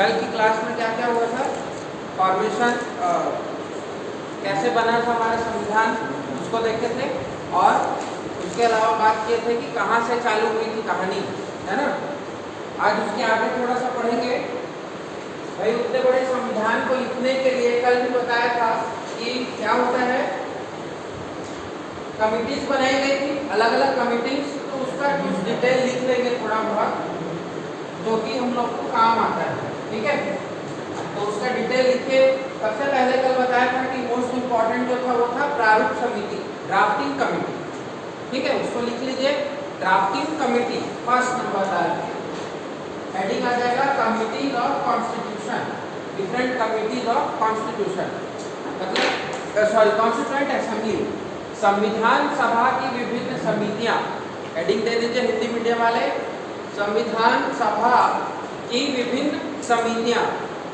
कल की क्लास में क्या क्या हुआ था, फॉर्मेशन कैसे बना था हमारा संविधान उसको देखे थे, और उसके अलावा बात किए थे कि कहाँ से चालू हुई थी कहानी, है ना। आज उसके आगे थोड़ा सा पढ़ेंगे। भाई उतने बड़े संविधान को लिखने के लिए कल भी बताया था कि क्या होता है, कमिटीज बनाई गई थी, अलग अलग कमिटीज, तो उसका कुछ डिटेल लिख लेंगे थोड़ा बहुत, जो कि हम लोग को काम आता है, ठीक है। तो उसका डिटेल लिखे। सबसे पहले कल बताया था कि मोस्ट इम्पॉर्टेंट जो था वो था प्रारूप समिति, ड्राफ्टिंग कमिटी, ठीक है। उसको लिख लीजिए, ड्राफ्टिंग कमिटी फर्स्ट नंबर डाल के हेडिंग आ जाएगा committees of constitution, different committees of constitution, मतलब सॉरी कॉन्स्टिट्यूएंट असेंबली, संविधान सभा की विभिन्न समितियां। हेडिंग दे दीजिए हिंदी मीडियम वाले, संविधान सभा की विभिन्न समितियां।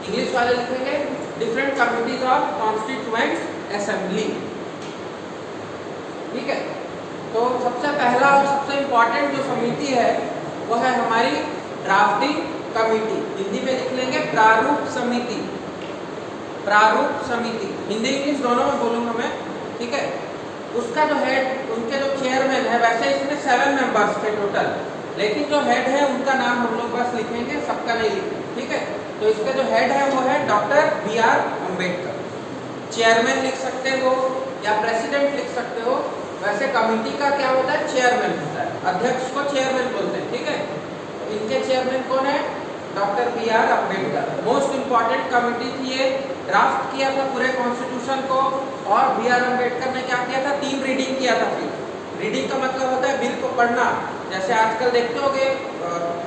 इंग्लिश वाले लिखेंगे different committees of constituent assembly, ठीक है। तो सबसे पहला और सबसे इम्पोर्टेंट जो समिति है वो है हमारी ड्राफ्टिंग कमिटी, हिंदी में लिख लेंगे प्रारूप समिति, प्रारूप समिति, हिंदी इंग्लिश दोनों में बोलूंगा मैं, ठीक है। उसका जो हेड, उनके जो चेयरमैन है, वैसे इसमें 7 मेंबर्स थे टोटल, लेकिन जो हेड है उनका नाम हम लोग बस लिखेंगे, सबका नहीं लिखेंगे, ठीक है। तो इसका जो हेड है वो है डॉक्टर B.R. अम्बेडकर। चेयरमैन लिख सकते हो या प्रेसिडेंट लिख सकते हो, वैसे कमिटी का क्या होता है, चेयरमैन होता है, अध्यक्ष को चेयरमैन बोलते हैं, ठीक है। तो इनके चेयरमैन कौन है, doctor B.R. Ambedkar. Most important committee थी ये, ड्राफ्ट किया था पूरे कॉन्स्टिट्यूशन को, और B.R. अम्बेडकर ने क्या किया था, 3 रीडिंग किया था। फिर रीडिंग का मतलब होता है बिल को पढ़ना, जैसे आजकल देखते होगे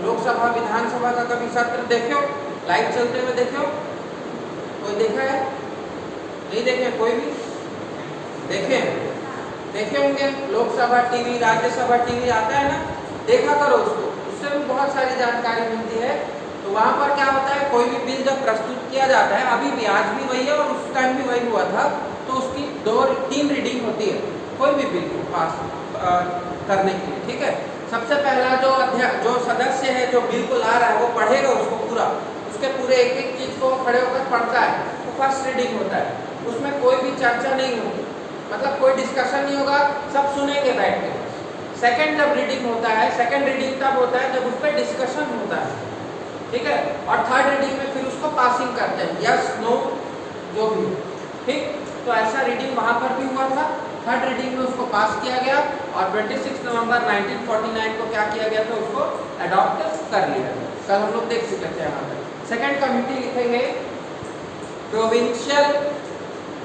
लोकसभा विधानसभा का कभी सत्र देखो, लाइव चलते हुए देखो, कोई देखा है, नहीं देखे, कोई भी देखे होंगे, लोकसभा टीवी, राज्यसभा टीवी आता है ना, देखा करो उसको, उससे भी बहुत सारी जानकारी मिलती है। तो वहाँ पर क्या होता है, कोई भी बिल जब प्रस्तुत किया जाता है, अभी भी आज भी वही है और उस टाइम भी वही हुआ था, तो उसकी 2-3 रीडिंग होती है कोई भी बिल को पास करने के लिए, ठीक है। सबसे पहला जो सदस्य है जो बिल को ला रहा है वो पढ़ेगा उसको पूरा, उसके पूरे एक एक चीज को खड़े होकर पढ़ता है, वो फर्स्ट रीडिंग होता है, उसमें कोई भी चर्चा नहीं होगी, मतलब कोई डिस्कशन नहीं होगा, सब सुनेंगे बैठ के। सेकंड जब रीडिंग होता है, सेकंड रीडिंग तब होता है जब उस पर डिस्कशन होता है, ठीक है। और थर्ड रीडिंग में फिर उसको पासिंग करते हैं, यस नो जो भी, ठीक। तो ऐसा रीडिंग वहाँ पर भी हुआ था, थर्ड रीडिंग में उसको पास किया गया, और 26 नवंबर 1949 को क्या किया गया था, उसको अडॉप्ट कर लिया गया। कल हम लोग देख चुके थे यहाँ पर। सेकेंड कमिटी लिखेंगे प्रोविंशियल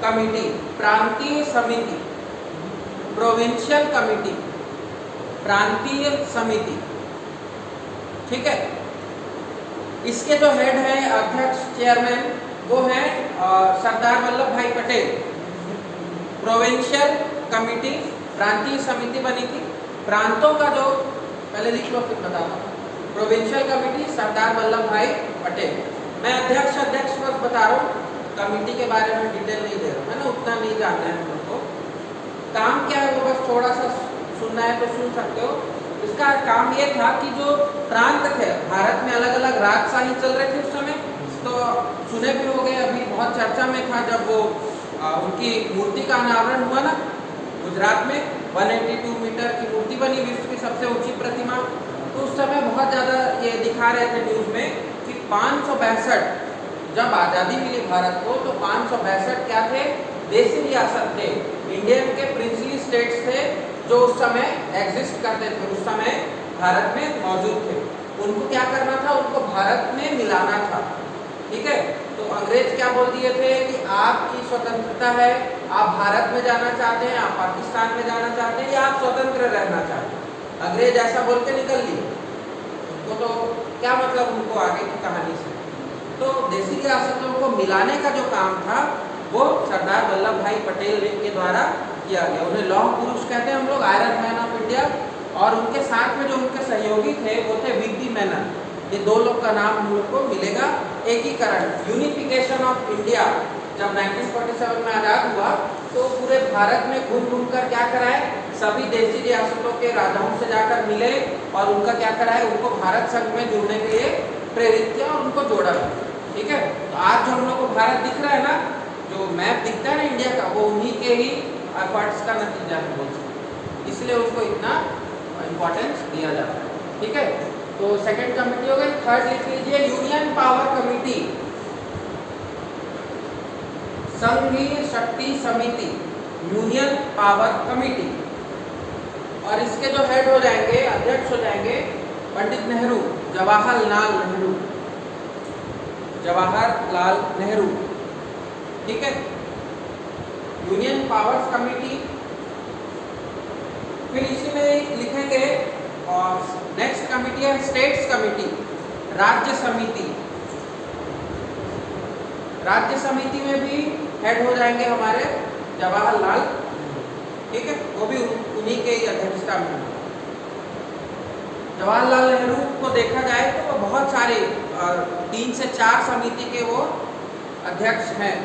कमिटी, प्रांतीय समिति, प्रोविंशियल कमिटी, प्रांतीय समिति, ठीक है। इसके जो हेड है, अध्यक्ष, चेयरमैन, वो है सरदार वल्लभ भाई पटेल। प्रोविंशियल कमिटी, प्रांतीय समिति बनी थी, प्रांतों का जो, पहले लिख लो फिर बताता हूँ। प्रोविंशियल कमिटी सरदार वल्लभ भाई पटेल। मैं अध्यक्ष बस बता रहा हूँ, कमिटी के बारे में डिटेल नहीं दे रहा हूँ, है ना, उतना नहीं जानना है हम लोग को। काम क्या है वो बस थोड़ा सा सुनना है तो सुन सकते हो। इसका काम ये था कि जो प्रांत थे, भारत में अलग अलग राजशाही चल रहे थे उस समय, तो सुने भी हो गए, अभी बहुत चर्चा में था जब वो उनकी मूर्ति का अनावरण हुआ ना गुजरात में, 182 मीटर की मूर्ति बनी, विश्व की सबसे ऊंची प्रतिमा। तो उस समय बहुत ज़्यादा ये दिखा रहे थे न्यूज़ में कि 562, जब आज़ादी मिली भारत को, तो 562 क्या थे, देसी रियासत थे, इंडियन के प्रिंसली स्टेट्स थे, जो उस समय एग्जिस्ट करते थे, उस समय भारत में मौजूद थे। उनको क्या करना था, उनको भारत में मिलाना था, ठीक है। तो अंग्रेज क्या बोल दिए थे कि आपकी स्वतंत्रता है, आप भारत में जाना चाहते हैं, आप पाकिस्तान में जाना चाहते हैं, या आप स्वतंत्र रहना चाहते हैं। अंग्रेज ऐसा बोल के निकल लिए, उनको तो क्या मतलब उनको आगे की कहानी से। तो देसी रियासतों को मिलाने का जो काम था वो सरदार वल्लभ भाई पटेल के द्वारा किया गया। उन्हें लौह पुरुष कहते हैं हम लोग, आयरन मैन ऑफ इंडिया। और उनके साथ में जो उनके सहयोगी थे वो थे वी.पी. मेनन। ये 2 लोग का नाम हम लोग को मिलेगा। एकीकरण, यूनिफिकेशन ऑफ इंडिया, जब 1947 में आज़ाद हुआ तो पूरे भारत में घूम घूम कर क्या कराए, सभी देशी रियासतों के राजाओं से जाकर मिले और उनका क्या कराए, उनको भारत संघ में जुड़ने के लिए प्रेरित किया और उनको जोड़ा। ठीक है। तो आज जो हम लोग को भारत दिख रहा है ना, जो मैप दिखता है ना इंडिया का, वो उन्हीं के ही एफर्ट्स का नतीजा है बोल सकते, इसलिए उसको इतना इम्पोर्टेंस दिया जाता है। ठीक है, तो सेकंड कमेटी हो गई। थर्ड लिख लीजिए यूनियन पावर कमेटी, संघीय शक्ति समिति, यूनियन पावर कमेटी। और इसके जो हेड हो जाएंगे, अध्यक्ष हो जाएंगे पंडित नेहरू, जवाहरलाल नेहरू, जवाहरलाल नेहरू। ठीक है, यूनियन पावर्स कमेटी। फिर इसी में लिखेंगे और नेक्स्ट कमेटी है स्टेट्स कमेटी, राज्य समिति। राज्य समिति में भी हेड हो जाएंगे हमारे जवाहरलाल, ठीक है, वो भी उन्हीं के ही अध्यक्षता में। जवाहरलाल नेहरू को देखा जाए तो वो बहुत सारे 3 से 4 समिति के वो अध्यक्ष हैं।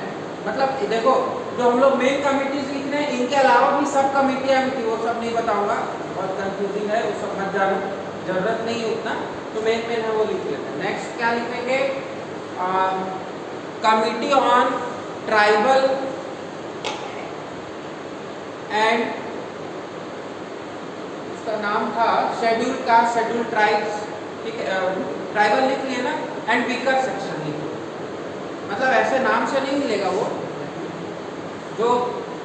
मतलब देखो, जो हम लोग मेन कमिटीज लिख रहे हैं, इनके अलावा भी सब कमेटियां भी थी, वो सब नहीं बताऊंगा, बहुत कंफ्यूजिंग है, वो सब मत जानो, जरूरत नहीं है उतना। तो मेन मेन है वो लिख लेते हैं। नेक्स्ट क्या लिखेंगे, कमिटी ऑन ट्राइबल एंड, उसका नाम था शेड्यूल कास्ट, शेड्यूल ट्राइब्स। ठीक है, ट्राइबल लिख लिए ना, एंड वीकर सेक्शन लिख लो। मतलब ऐसे नाम से नहीं मिलेगा वो, जो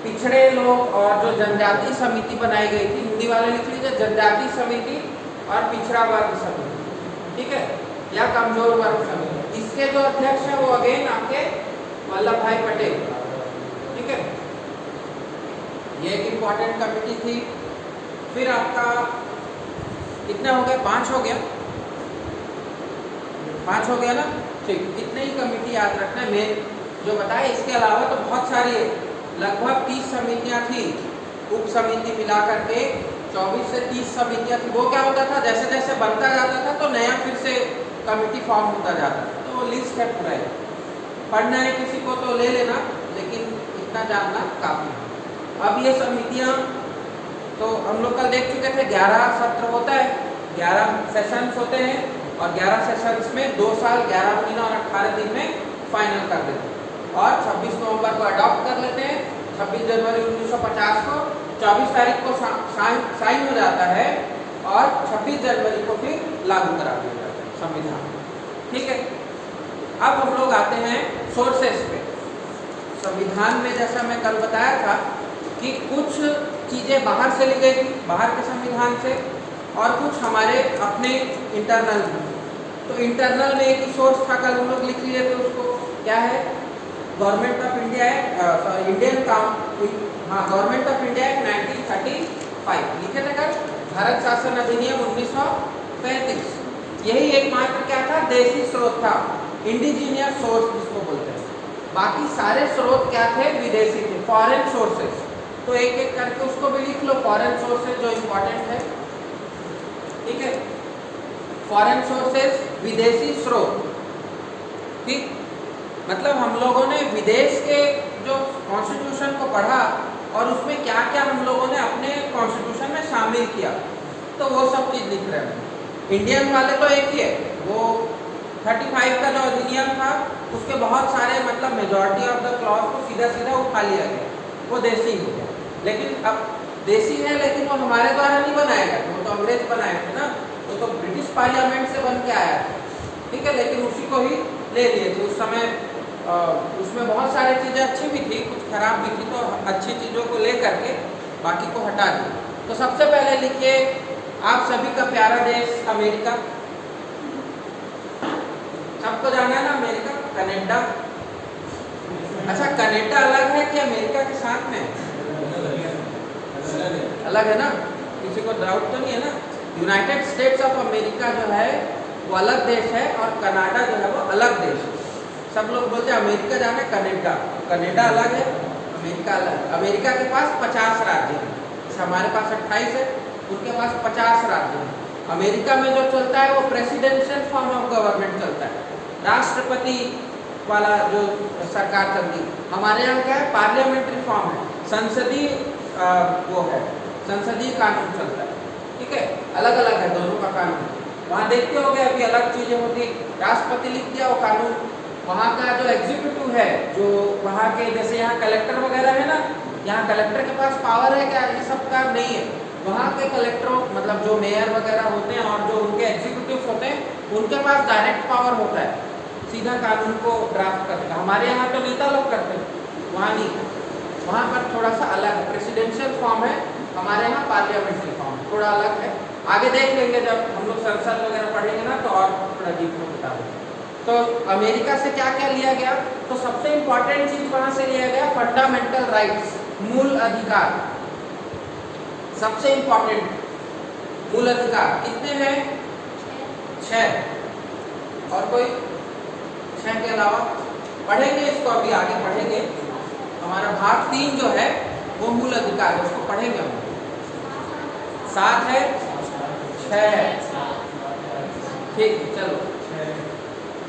पिछड़े लोग और जो जनजाति समिति बनाई गई थी, हिंदी वाले लिख लीजिए जनजाति समिति और पिछड़ा वर्ग समिति, ठीक है, या कमजोर वर्ग समिति। इसके जो अध्यक्ष हैं वो अगेन आपके वल्लभ भाई पटेल। ठीक है, ये एक इम्पॉर्टेंट कमेटी थी। फिर आपका कितना हो गया, 5 हो गया, 5 हो गया ना, ठीक। इतने ही कमेटी याद रखना है, मैं जो बताया। इसके अलावा तो बहुत सारी, लगभग 30 समितियां थी, उप समिति मिला करके 24 से 30 समितियां थी। वो क्या होता था, जैसे जैसे बनता जाता था तो नया फिर से कमेटी फॉर्म होता जाता था। तो वो लिस्ट है पूरा, पढ़ना है किसी को तो ले लेना, लेकिन इतना जानना काफ़ी है। अब ये समितियां तो हम लोग कल देख चुके थे, 11 सत्र होता है, 11 सेशंस होते हैं, और 11 सेशंस में 2 साल 11 महीना और 18 दिन में फाइनल कर देते हैं, और 26 नवंबर को अडॉप्ट कर लेते हैं। 26 जनवरी 1950 को 24 तारीख को साइन हो जाता है, और 26 जनवरी को फिर लागू करा दिया जाता है संविधान। ठीक है, अब हम लोग आते हैं सोर्सेस पे। संविधान में जैसा मैं कल बताया था कि कुछ चीज़ें बाहर से ली गई थी, बाहर के संविधान से, और कुछ हमारे अपने इंटरनल। तो इंटरनल में एक ही सोर्स था, कल हम लोग लिख लिए थे उसको, क्या है, government of India act, Indian government of India act 1935 लिखे थे कल, भारत शासन अधिनियम 1935। यही एकमात्र क्या था, देसी स्रोत था, इंडिजीनियस सोर्स जिसको बोलते हैं। बाकी सारे स्रोत क्या थे, विदेशी थे, फॉरेन सोर्सेस। तो एक एक करके उसको भी लिख लो, फॉरेन सोर्सेज जो इम्पोर्टेंट है। ठीक है, फॉरेन सोर्सेज, विदेशी स्रोत। ठीक, मतलब हम लोगों ने विदेश के जो कॉन्स्टिट्यूशन को पढ़ा और उसमें क्या क्या हम लोगों ने अपने कॉन्स्टिट्यूशन में शामिल किया, तो वो सब चीज़ लिख रहे हैं। इंडियन वाले तो एक ही है, वो 35 का जो अधिनियम था उसके बहुत सारे, मतलब मेजॉरिटी ऑफ द क्लॉज को सीधा सीधा उठा लिया गया, वो देसी हो गया। लेकिन अब देसी है, लेकिन वो हमारे द्वारा नहीं बनाया गया, वो तो अंग्रेज बनाए थे ना, वो तो ब्रिटिश पार्लियामेंट से बन के आया था। ठीक है, लेकिन उसी को ही ले लिए थे उस समय। उसमें बहुत सारी चीज़ें अच्छी भी थी, कुछ खराब भी थी, तो अच्छी चीज़ों को ले करके बाकी को हटा दिया। तो सबसे पहले लिखिए, आप सभी का प्यारा देश अमेरिका, सबको जाना है ना अमेरिका, कनाडा। अच्छा, कनाडा अलग है कि अमेरिका के साथ में अलग है ना, किसी को डाउट तो नहीं है ना। यूनाइटेड स्टेट्स ऑफ अमेरिका जो है वो अलग देश है, और कनाडा जो है वो अलग देश है। सब लोग बोलते हैं अमेरिका जाना है, कनाडा, कनाडा अलग है, अमेरिका अलग। अमेरिका के पास 50 राज्य हैं, जैसे हमारे पास 28 है, उनके पास 50 राज्य हैं। अमेरिका में जो चलता है वो प्रेसिडेंशियल फॉर्म ऑफ गवर्नमेंट चलता है, राष्ट्रपति वाला जो सरकार चलती है। हमारे यहाँ क्या है, पार्लियामेंट्री फॉर्म है, संसदीय वो है, संसदीय कानून चलता है। ठीक है, अलग अलग है दोनों का कानून। वहाँ देखते हो गए अभी अलग चीज़ें होती, राष्ट्रपति लिख दिया वो कानून वहाँ का जो एग्जीक्यूटिव है, जो वहाँ के जैसे यहाँ कलेक्टर वगैरह है ना, यहाँ कलेक्टर के पास पावर है क्या? ये सब का नहीं है। वहाँ के कलेक्टरों मतलब जो मेयर वगैरह होते हैं और जो उनके एग्जीक्यूटिव होते हैं, उनके पास डायरेक्ट पावर होता है सीधा कानून को ड्राफ्ट करने का। हमारे यहाँ तो नेता लोग करते हैं, वहाँ नहीं है। वहाँ पर थोड़ा सा अलग है, प्रेसिडेंशियल फॉर्म है, हमारे यहाँ पार्लियामेंट्री फॉर्म थोड़ा अलग है। आगे देख लेंगे जब हम लोग संसद वगैरह पढ़ेंगे ना, तो और थोड़ा डीप में बता देंगे। तो अमेरिका से क्या क्या लिया गया? तो सबसे इंपॉर्टेंट चीज वहां से लिया गया फंडामेंटल राइट्स, मूल अधिकार। सबसे इंपॉर्टेंट मूल अधिकार कितने हैं? 6। और कोई 6 के अलावा पढ़ेंगे इसको, अभी आगे पढ़ेंगे। हमारा भाग 3 जो है वो मूल अधिकार है, उसको पढ़ेंगे हम। 7 है, 6, ठीक है चलो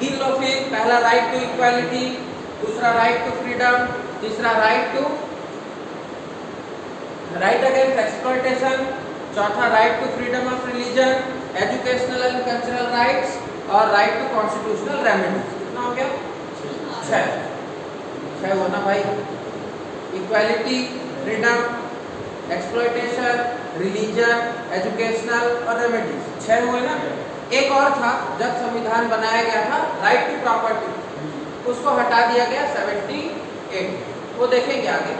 गिन लो फिर। पहला राइट टू इक्वालिटी, दूसरा राइट टू फ्रीडम, तीसरा राइट अगेंस्ट एक्सप्लॉयटेशन, चौथा right to freedom of religion, educational and cultural rights और राइट टू कॉन्स्टिट्यूशनल रेमेडीज। कितना हो गया? 6 हो ना भाई। Equality, freedom, exploitation, religion, educational और रेमेडीज, 6 हुए ना। एक और था, जब संविधान बनाया गया था, राइट टू प्रॉपर्टी, उसको हटा दिया गया 78, वो देखेंगे आगे।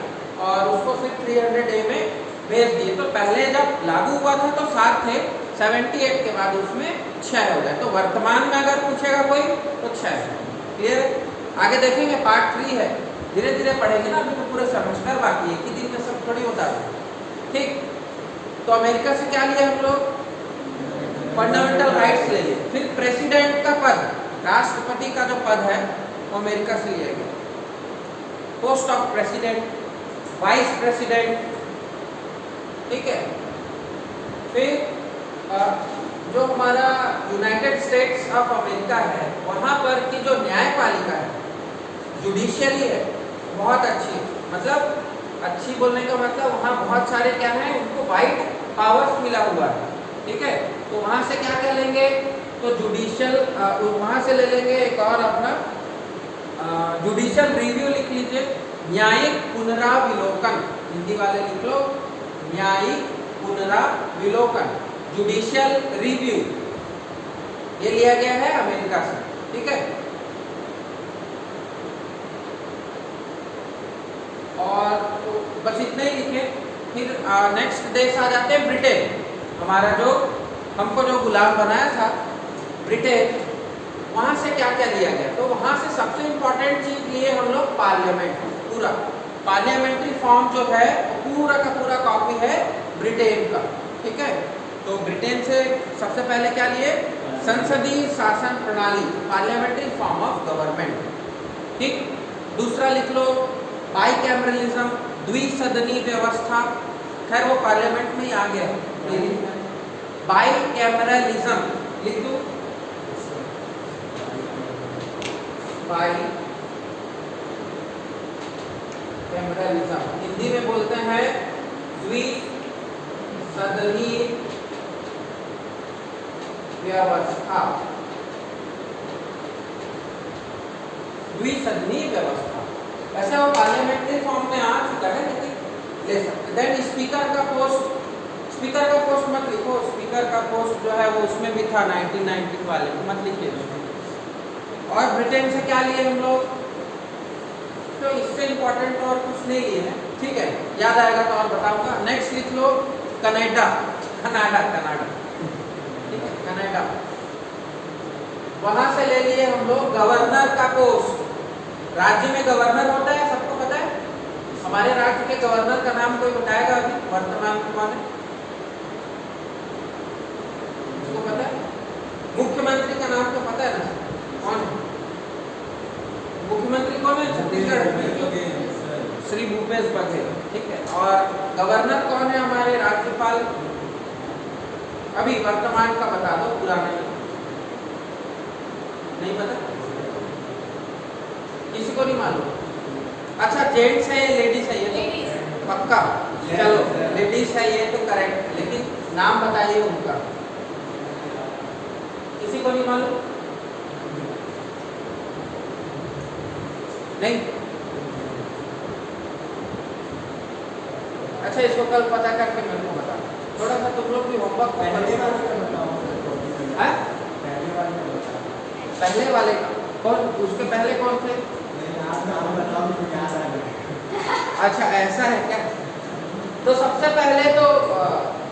और उसको सिर्फ 300A में भेज दिए। तो पहले जब लागू हुआ था तो 7 थे, 78 के बाद उसमें 6 हो गए। तो वर्तमान में अगर पूछेगा कोई तो 6। क्लियर? आगे देखेंगे, पार्ट 3 है, धीरे धीरे पढ़ेंगे ना, अभी तो पूरे सेमेस्टर बाकी है, एक ही दिन में सब थोड़ी होता है। ठीक, तो अमेरिका से क्या लिया हम लोग? फंडामेंटल राइट्स ले लिए। फिर प्रेसिडेंट का पद, राष्ट्रपति का जो पद है वो अमेरिका से लिया गया। Post of president, vice president, ठीक है। फिर जो हमारा यूनाइटेड स्टेट्स ऑफ अमेरिका है, वहाँ पर की जो न्यायपालिका है, जुडिशियरी है, बहुत अच्छी है। मतलब अच्छी बोलने का मतलब वहाँ बहुत सारे क्या है, उनको वाइड पावर्स मिला हुआ है, ठीक है। तो वहाँ से क्या क्या लेंगे? तो जुडिशियल, वहाँ से ले लेंगे एक और अपना जुडिशियल रिव्यू लिख लीजिए, न्यायिक पुनराविलोकन, हिंदी वाले लिख लो, न्यायिक पुनराविलोकन, जुडिशियल रिव्यू, ये लिया गया है अमेरिका से, ठीक है। और तो बस इतना ही लिखे। फिर नेक्स्ट देश आ जाते हैं ब्रिटेन, हमारा जो हमको जो गुलाम बनाया था ब्रिटेन, वहाँ से क्या क्या लिया गया? तो वहाँ से सबसे इम्पोर्टेंट चीज लिए हम लोग पार्लियामेंट, पूरा पार्लियामेंट्री फॉर्म जो है पूरा का पूरा कॉपी है ब्रिटेन का, ठीक है। तो ब्रिटेन से सबसे पहले क्या लिए? संसदीय शासन प्रणाली, पार्लियामेंट्री फॉर्म ऑफ गवर्नमेंट, ठीक। दूसरा लिख लो बाइकैमरलिज्म, द्विसदनी व्यवस्था, खैर वो पार्लियामेंट में ही आ गया। बाइकैमरलिज्म लिख दो, बाइकैमरलिज्म हिंदी में बोलते हैं द्विसदनी व्यवस्था, द्विसदनी व्यवस्था। वैसे वो पार्लियामेंट्री फॉर्म में आ चुका है, लेकिन ले सकते। देन स्पीकर का पोस्ट, स्पीकर का पोस्ट मत लिखो, स्पीकर का पोस्ट जो है वो उसमें भी था 1919 वाले में, मत लिखिए उसमें। और ब्रिटेन से क्या लिए हम लोग? तो इससे इंपॉर्टेंट और कुछ नहीं लिए हैं, ठीक है, याद आएगा तो और बताऊंगा। नेक्स्ट लिख लो कनाडा, कनाडा, कनाडा, ठीक है, कनाडा। वहां से ले लिए हम लोग गवर्नर का पोस्ट। राज्य में गवर्नर होता है, सबको पता है। हमारे राज्य के गवर्नर का नाम कोई बताएगा अभी वर्तमान में? कौन है? उसको पता है? मुख्यमंत्री का नाम तो पता है ना, कौन है मुख्यमंत्री? कौन है छत्तीसगढ़ में? श्री भूपेश बघेल, ठीक है। और गवर्नर कौन है हमारे? राज्यपाल। अभी वर्तमान का बता दो, पुराना नहीं पता, किसी को नहीं मालूम? अच्छा, जेंट्स है या लेडीज है? ये तो पक्का, चलो लेडीज है ये तो करेक्ट, लेकिन नाम बताइए उनका, किसी को नहीं मालूम? नहीं? अच्छा, इसको कल पता करके मेरे को बता। थोड़ा सा तुम लोग भी होमवर्क पहले वाले का कौन, उसके पहले कौन थे? अच्छा, ऐसा है क्या? तो सबसे पहले तो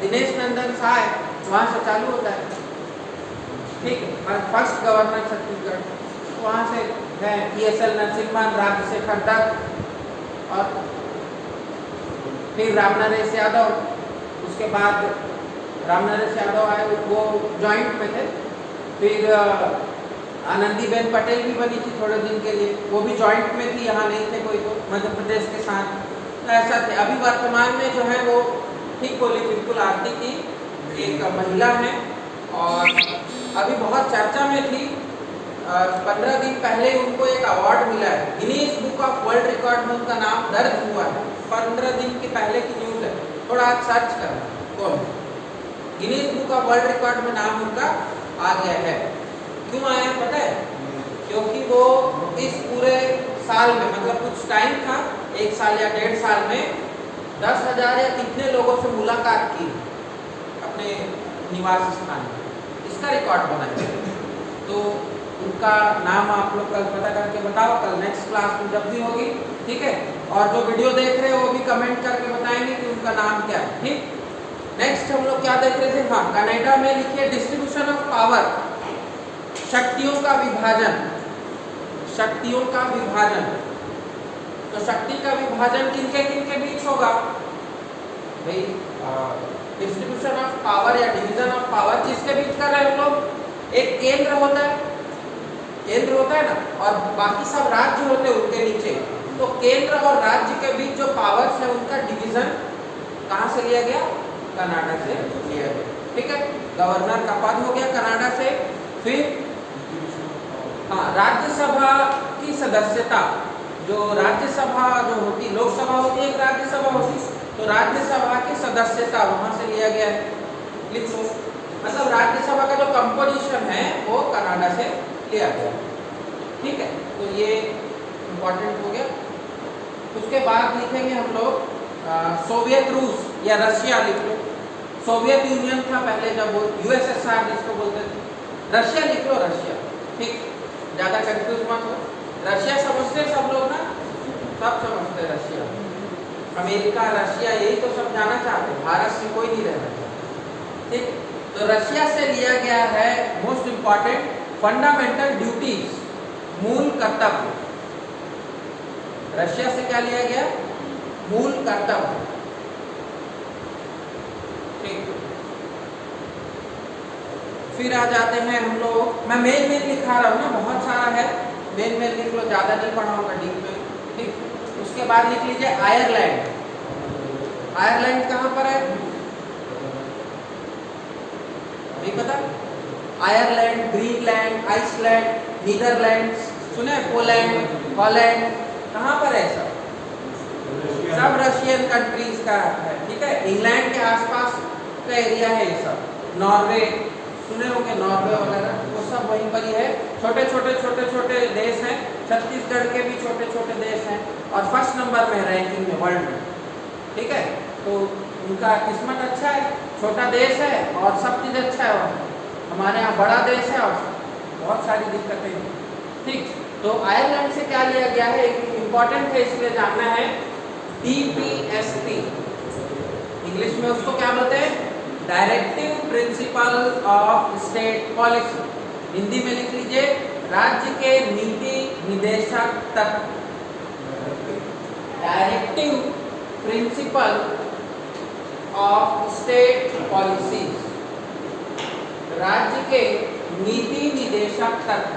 दिनेश नंदन साय वहाँ से चालू होता है, ठीक है। फर्स्ट गवर्नर छत्तीसगढ़, वहाँ से है ESL नरसिम्हन, राजशेखर दत्त, और फिर रामनरेश यादव। उसके बाद रामनरेश यादव आए, वो जॉइंट में थे। फिर आनंदीबेन पटेल भी बनी थी थोड़े दिन के लिए, वो भी जॉइंट में थी, यहाँ नहीं थे कोई, तो मध्य प्रदेश के साथ, तो ऐसा थे। अभी वर्तमान में जो है वो, ठीक बोली बिल्कुल, आरती की एक महिला है और अभी बहुत चर्चा में थी। 15 दिन पहले उनको एक अवार्ड मिला है, Guinness book of world record में उनका नाम दर्ज हुआ है। 15 दिन के पहले की न्यूज़ है, थोड़ा आज सर्च कर कौन Guinness book of world record में नाम उनका आ गया है। क्यों आया पता है? क्योंकि वो इस पूरे साल में, मतलब कुछ टाइम था, 1 साल या 1.5 साल में 10,000 या कितने लोगों से मुलाकात की अपने निवास स्थान में, इसका रिकॉर्ड बना है। तो उनका नाम आप लोग कल पता करके बताओ, कल नेक्स्ट क्लास में जब भी होगी, ठीक है। और जो वीडियो देख रहे हैं वो भी कमेंट करके बताएंगे कि उनका नाम क्या है, ठीक। नेक्स्ट हम लोग क्या देख रहे थे? हाँ, कनाडा में लिखिए डिस्ट्रीब्यूशन ऑफ पावर, शक्तियों का विभाजन, शक्तियों का विभाजन। तो शक्ति का विभाजन किनके बीच होगा भाई? डिस्ट्रीब्यूशन ऑफ पावर या डिवीजन ऑफ पावर किसके बीच कर रहे हैं हम लोग? एक केंद्र होता है, केंद्र होता है ना, और बाकी सब राज्य होते हैं उनके नीचे। तो केंद्र और राज्य के बीच जो पावर्स है उनका डिवीजन कहाँ से लिया गया? कनाडा से लिया गया, ठीक है। गवर्नर का पद हो गया कनाडा से। फिर हाँ, राज्यसभा की सदस्यता, जो राज्यसभा जो होती, लोकसभा होती है, एक राज्यसभा होती, तो राज्यसभा की सदस्यता वहाँ से लिया गया है, लिख लो। मतलब राज्यसभा का जो कंपोजिशन है वो कनाडा से लिया गया, ठीक है। तो ये इम्पोर्टेंट हो गया। उसके बाद लिखेंगे हम लोग सोवियत रूस या रशिया, लिख लो। सोवियत यूनियन था पहले, जब वो USSR जिसको बोलते थे, रशिया लिख लो, रशिया, ठीक। ज़्यादा कंफ्यूज मत हो, रशिया समझते सब लोग ना, सब समझते रशिया, अमेरिका, रशिया, यही तो सब जाना चाहते, भारत से कोई नहीं रहना चाहता, ठीक। तो रशिया से लिया गया है मोस्ट इम्पॉर्टेंट फंडामेंटल ड्यूटीज, मूल कर्तव्य। रशिया से क्या लिया गया? मूल कर्तव्य, ठीक। फिर आ जाते हैं हम लोग, मैं मेन लिखा रहा हूँ ना, बहुत सारा है, मेन लिख लो, ज़्यादा नहीं पढ़ाऊंगा डीप में, ठीक। उसके बाद लिख लीजिए आयरलैंड। आयरलैंड कहाँ पर है? नहीं पता? आयरलैंड, ग्रीनलैंड, आइसलैंड, नीदरलैंड्स, सुने? पोलैंड, हॉलैंड, कहाँ पर है सब? सब रशियन कंट्रीज का है, ठीक है। इंग्लैंड के आसपास का एरिया है ये सब। नॉर्वे सुने होंगे, नॉर्वे वगैरह, वो सब वहीं पर ही है। छोटे छोटे देश हैं, छत्तीसगढ़ के भी छोटे छोटे देश हैं, और फर्स्ट नंबर में है रैंकिंग में वर्ल्ड में, ठीक है। तो उनका किस्मत अच्छा है, छोटा देश है और सब चीज़ अच्छा है। हमारे यहाँ बड़ा देश है और बहुत सारी दिक्कतें हैं, ठीक। तो आयरलैंड से क्या लिया गया है, एक इम्पॉर्टेंट है, इसलिए जानना है, DPSP, इंग्लिश में उसको क्या बोलते हैं? Directive principle of state policy. Hindi में लिख लीजिए, राज्य के नीति निदेशक तत्व। Directive principle of state policies, राज्य के नीति निदेशक तत्व,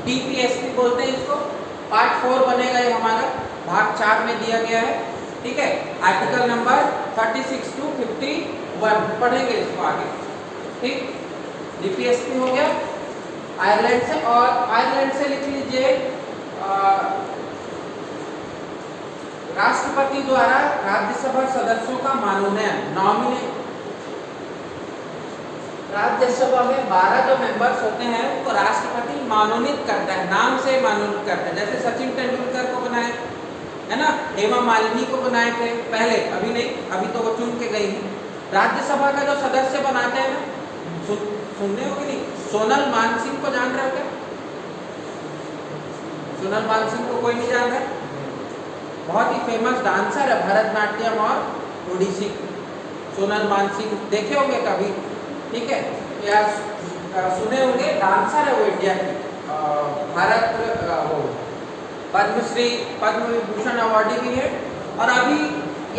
DPSP बोलते हैं इसको। पार्ट 4 बनेगा ये हमारा, भाग 4 में दिया गया है, ठीक है। आर्टिकल नंबर 36 to 51 पढ़ेंगे इसको आगे, ठीक। DPSP हो गया आयरलैंड से। और आयरलैंड से लिख लीजिए, राष्ट्रपति द्वारा राज्यसभा सदस्यों का मनोनयन, राज्यसभा में 12 जो मेंबर्स होते हैं उनको राष्ट्रपति मनोनीत करता है, नाम से मनोनीत करता है। जैसे सचिन तेंदुलकर को बनाए, है ना, हेमा मालिनी को बनाए थे पहले, अभी नहीं, अभी तो वो चुन के गई है। राज्यसभा का जो सदस्य बनाते हैं ना, सुनने हो कि नहीं, सोनल मानसिंह को जान रहे हो क्या? सोनल मानसिंह को कोई नहीं जान रहा? बहुत ही फेमस डांसर है, भरतनाट्यम और ओडिसी। सोनल मानसिंह देखे होंगे कभी, ठीक है, या सुने होंगे, डांसर है वो, इंडिया की भारत वो पद्मश्री पद्म विभूषण अवार्डी भी है। और अभी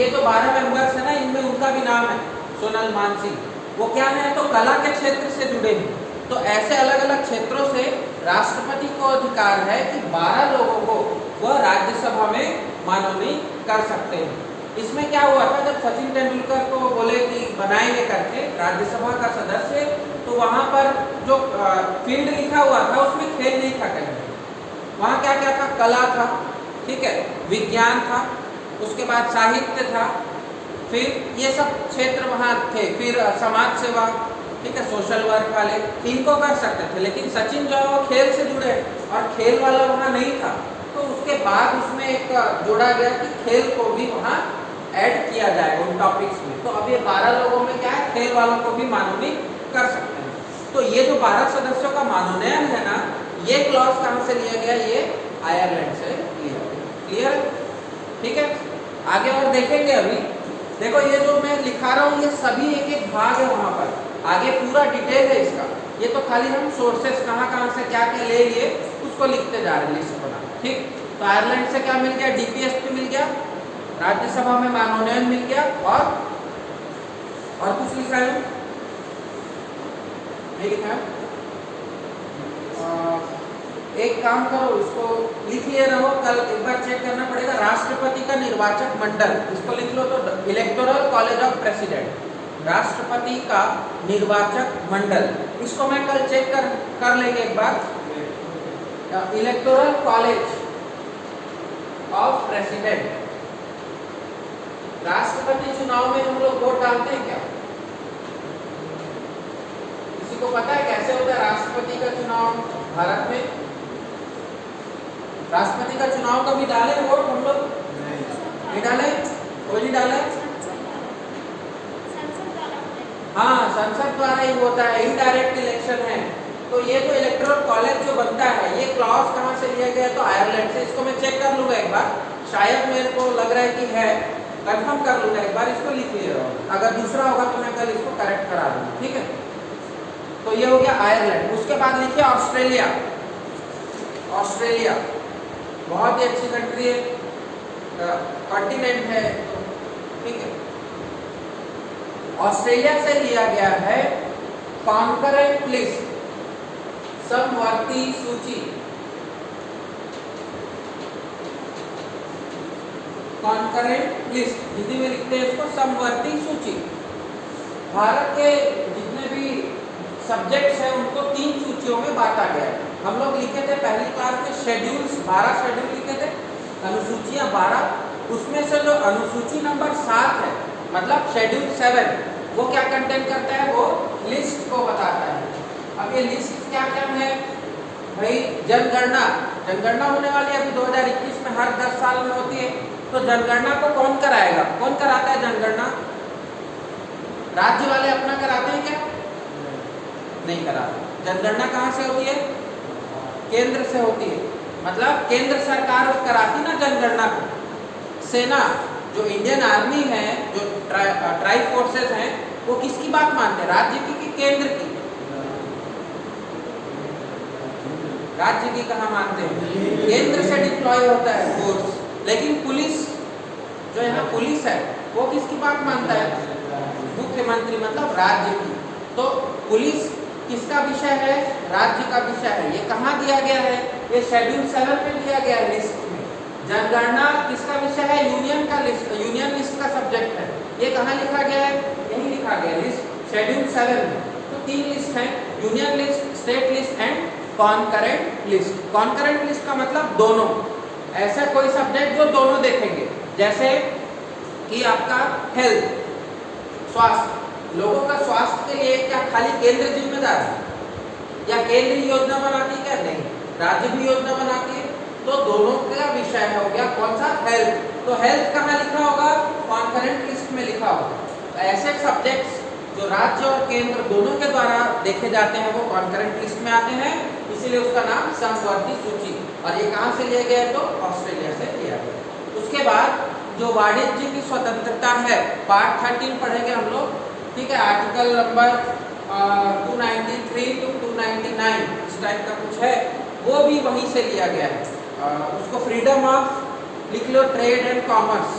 ये जो 12 मेंबर्स है ना, इनमें उनका भी नाम है सोनल मानसिंह। वो क्या है, तो कला के क्षेत्र से जुड़े हैं। तो ऐसे अलग अलग क्षेत्रों से राष्ट्रपति को अधिकार है कि 12 लोगों को वह राज्यसभा में मनोनीत कर सकते हैं। इसमें क्या हुआ था, जब सचिन तेंदुलकर को बोले कि बनाएंगे करके राज्यसभा का सदस्य, तो वहां पर जो फील्ड लिखा हुआ था उसमें खेल नहीं था कहीं। वहां क्या क्या था, कला था, ठीक है, विज्ञान था, उसके बाद साहित्य था, फिर ये सब क्षेत्र वहां थे, फिर समाज सेवा, ठीक है, सोशल वर्क वाले, इनको कर सकते थे। लेकिन सचिन जो है वो खेल से जुड़े और खेल वाला वहां नहीं था, तो उसके बाद उसमें एक जोड़ा गया कि खेल को भी वहां ऐड किया जाए उन टॉपिक्स में। तो अब ये 12 लोगों में क्या है, खेल वालों को भी मनोनीत कर सकते हैं। तो ये जो 12 सदस्यों का मनोनयन है ना, ये क्लॉज कहां से लिया गया, ये आयरलैंड से लिया गया। क्लियर है? ठीक है, आगे और देखेंगे। अभी देखो ये जो मैं लिखा रहा हूँ ये सभी एक एक भाग है, वहां पर आगे पूरा डिटेल है इसका। ये तो खाली हम सोर्सेस कहाँ कहाँ से क्या क्या ले लिए उसको लिखते जा रहे हैं, लिस्ट बना। ठीक, तो आयरलैंड से क्या मिल गया, डीपीएसपी मिल गया, राज्यसभा में मनोनयन मिल गया, और कुछ लिखा है नहीं लिखा है? एक काम करो, इसको लिख लिए रहो, कल एक बार चेक करना पड़ेगा। राष्ट्रपति का निर्वाचक मंडल, इसको लिख लो तो इलेक्टोरल कॉलेज ऑफ प्रेसिडेंट, राष्ट्रपति का निर्वाचक मंडल, इसको मैं कल चेक कर लेंगे एक बार। इलेक्टोरल कॉलेज ऑफ प्रेसिडेंट, राष्ट्रपति चुनाव में हम लोग वोट डालते हैं क्या? किसी को पता है कैसे होता है राष्ट्रपति का चुनाव भारत में? राष्ट्रपति का चुनाव कभी डाले वोट हम लोग? नहीं डाले, कोई नहीं डाले। हाँ, संसद द्वारा ही होता है, इनडायरेक्ट इलेक्शन है। तो ये जो इलेक्टोरल कॉलेज जो बनता है, ये क्लॉज कहाँ से लिया गया, तो आयरलैंड से। इसको मैं चेक कर लूंगा एक बार, शायद मेरे को लग रहा है कि है, कंफर्म कर लूंगा एक बार, इसको लिख लिया रहो। अगर दूसरा होगा तो मैं कल इसको करेक्ट करा दूंगा, ठीक है। तो ये हो गया आयरलैंड। उसके बाद लिखिए ऑस्ट्रेलिया। ऑस्ट्रेलिया बहुत ही अच्छी कंट्री है, कॉन्टिनेंट है, ठीक है। ऑस्ट्रेलिया से लिया गया है कॉन्करेंट लिस्ट, समवर्ती सूची। कॉन्करेंट लिस्ट हिंदी में लिखते हैं इसको समवर्ती सूची। भारत के जितने भी सब्जेक्ट्स हैं उनको 3 सूचियों में बांटा गया है। हम लोग लिखे थे पहली क्लास में शेड्यूल्स, 12 शेड्यूल लिखे थे, अनुसूचियां 12। उसमें से जो अनुसूची नंबर 7 है, मतलब शेड्यूल 7, वो क्या कंटेंट करता है, वो लिस्ट को बताता है। अब ये लिस्ट क्या क्या है भाई, जनगणना, जनगणना होने वाली है अभी 2021 में, हर 10 साल में होती है। तो जनगणना को कौन कराएगा, कौन कराता है जनगणना? राज्य वाले अपना कराते हैं क्या? नहीं कराते। जनगणना कहाँ से होती है? केंद्र से होती है, मतलब केंद्र सरकार कराती ना जनगणना को। सेना, जो इंडियन आर्मी है, जो ट्राई फोर्सेस हैं, वो किसकी बात मानते हैं, राज्य की कि केंद्र की? राज्य की कहाँ मानते हैं? केंद्र से डिप्लॉय होता है फोर्स। लेकिन पुलिस, जो यहाँ पुलिस है, वो किसकी बात मानता है? मुख्यमंत्री, मतलब राज्य की। तो पुलिस किसका विषय है? राज्य का विषय है। ये कहाँ दिया गया है? ये शेड्यूल 7 में दिया गया है लिस्ट में। जनगणना किसका विषय है? यूनियन का लिस्ट, यूनियन लिस्ट का सब्जेक्ट है। ये कहाँ लिखा गया है? यही लिखा गया लिस्ट, शेड्यूल 7 में। तो 3 लिस्ट है, union list, state list and concurrent list. Concurrent list का मतलब दोनों, ऐसा कोई सब्जेक्ट जो दोनों देखेंगे, जैसे कि आपका हेल्थ, स्वास्थ्य, लोगों का स्वास्थ्य के लिए क्या खाली केंद्र जिम्मेदार है या केंद्र ही योजना बनाती है? क्या नहीं, राज्य भी योजना बनाती है। तो दोनों का विषय हो गया कौन सा? हेल्थ। तो हेल्थ कहाँ लिखा होगा? कॉन्करेंट लिस्ट में लिखा होगा। तो ऐसे सब्जेक्ट्स जो राज्य और केंद्र दोनों के द्वारा देखे जाते हैं वो कॉन्करेंट लिस्ट में आते हैं, इसीलिए उसका नाम समवर्ती सूची। और ये कहाँ से लिए गए? तो ऑस्ट्रेलिया से लिया गया। उसके बाद जो वाणिज्य की स्वतंत्रता है, पार्ट 13 पढ़ेंगे हम लोग, ठीक है। आर्टिकल नंबर 293 टू 299 इस टाइप का कुछ है, वो भी वहीं से लिया गया है। उसको फ्रीडम ऑफ लिख लो, ट्रेड एंड कॉमर्स,